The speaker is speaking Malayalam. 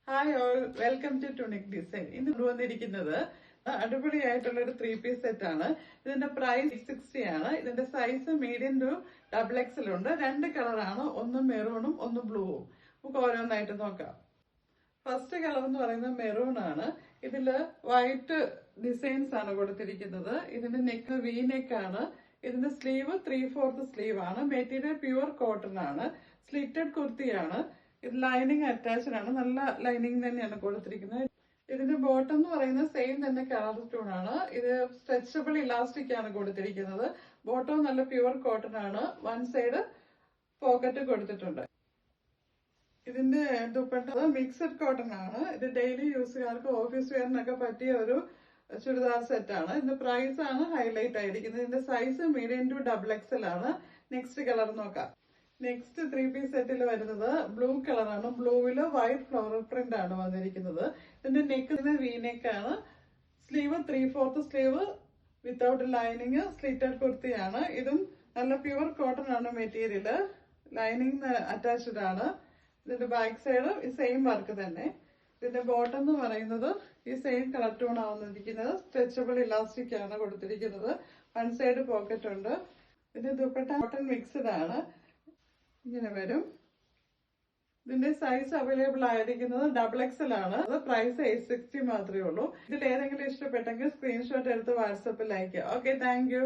Hi all, welcome to tunic design. ഇന്ന് കൊണ്ടുവന്നിരിക്കുന്നത് അടിപൊളിയായിട്ടുള്ള ഒരു 3-piece സെറ്റ് ആണ്. ഇതിന്റെ പ്രൈസ് 660 ആണ്. ഇതിന്റെ സൈസ് മീഡിയം ടു XXL ഉണ്ട്. 2 കളറാണ്, ഒന്ന് മെറൂണും ഒന്ന് ബ്ലൂവും. നമുക്ക് ഓരോന്നായിട്ട് നോക്കാം. ഫസ്റ്റ് കളർ എന്ന് പറയുന്നത് മെറൂൺ ആണ്. ഇതില് വൈറ്റ് ഡിസൈൻസ് ആണ് കൊടുത്തിരിക്കുന്നത്. ഇതിന്റെ നെക്ക് വി നെക്ക് ആണ്. ഇതിന്റെ സ്ലീവ് 3/4 സ്ലീവ് ആണ്. മെറ്റീരിയൽ പ്യുവർ കോട്ടൺ ആണ്. സ്ലിറ്റഡ് കുർത്തിയാണ്. ഇത് ലൈനിങ് അറ്റാച്ച്ഡ് ആണ്. നല്ല ലൈനിങ് തന്നെയാണ് കൊടുത്തിരിക്കുന്നത്. ഇതിന്റെ ബോട്ടം എന്ന് പറയുന്നത് സെയിം തന്നെ കളർ ടൂൺ ആണ്. ഇത് സ്ട്രെച്ചബിൾ ഇലാസ്റ്റിക് ആണ് കൊടുത്തിരിക്കുന്നത്. ബോട്ടം നല്ല പ്യുവർ കോട്ടൺ ആണ്. വൺ സൈഡ് പോക്കറ്റ് കൊടുത്തിട്ടുണ്ട്. ഇതിന്റെ ദുപ്പട്ട മിക്സഡ് കോട്ടൺ ആണ്. ഇത് ഡെയിലി യൂസുകാർക്ക് ഓഫീസ് വെയറിനൊക്കെ പറ്റിയ ഒരു ചുരിദാർ സെറ്റ് ആണ്. ഇതിന്റെ പ്രൈസ് ആണ് ഹൈലൈറ്റ് ആയിരിക്കുന്നത്. ഇതിന്റെ സൈസ് മീഡിയം ടു XXL ആണ്. നെക്സ്റ്റ് കളർ നോക്കാം. നെക്സ്റ്റ് 3-piece സെറ്റിൽ വരുന്നത് ബ്ലൂ കളറാണ്. ബ്ലൂവില് വൈറ്റ് ഫ്ലോറൽ പ്രിന്റ് ആണ് വന്നിരിക്കുന്നത്. ഇതിന്റെ നെക്ക് വി നെക്ക് ആണ്. Sleeve 3/4 sleeve without lining slitted കുർത്തിയാണ്. ഇതും നല്ല പ്യുവർ കോട്ടൺ ആണ് മെറ്റീരിയൽ. ലൈനിങ് അറ്റാച്ച്ഡ് ആണ്. ഇതിന്റെ ബാക്ക് സൈഡ് ഈ സെയിം വർക്ക് തന്നെ. ഇതിന്റെ ബോട്ടം എന്ന് പറയുന്നത് ഈ സെയിം കളർ ടൂൺ ആവുന്നിരിക്കുന്നത്. സ്ട്രെച്ചബിൾ ഇലാസ്റ്റിക് ആണ് കൊടുത്തിരിക്കുന്നത്. വൺ സൈഡ് പോക്കറ്റ് ഉണ്ട്. ഇതിന്റെ ദുപ്പട്ട കോട്ടൺ മിക്സ്ഡ് ആണ്. ഇങ്ങനെ വരും. ഇതിന്റെ സൈസ് അവൈലബിൾ ആയിരിക്കുന്നത് XXL ആണ്. അത് പ്രൈസ് 860 മാത്രമേ ഉള്ളൂ. ഇതിൽ ഏതെങ്കിലും ഇഷ്ടപ്പെട്ടെങ്കിൽ സ്ക്രീൻഷോട്ട് എടുത്ത് വാട്സാപ്പിൽ അയക്കുക. Okay, thank you.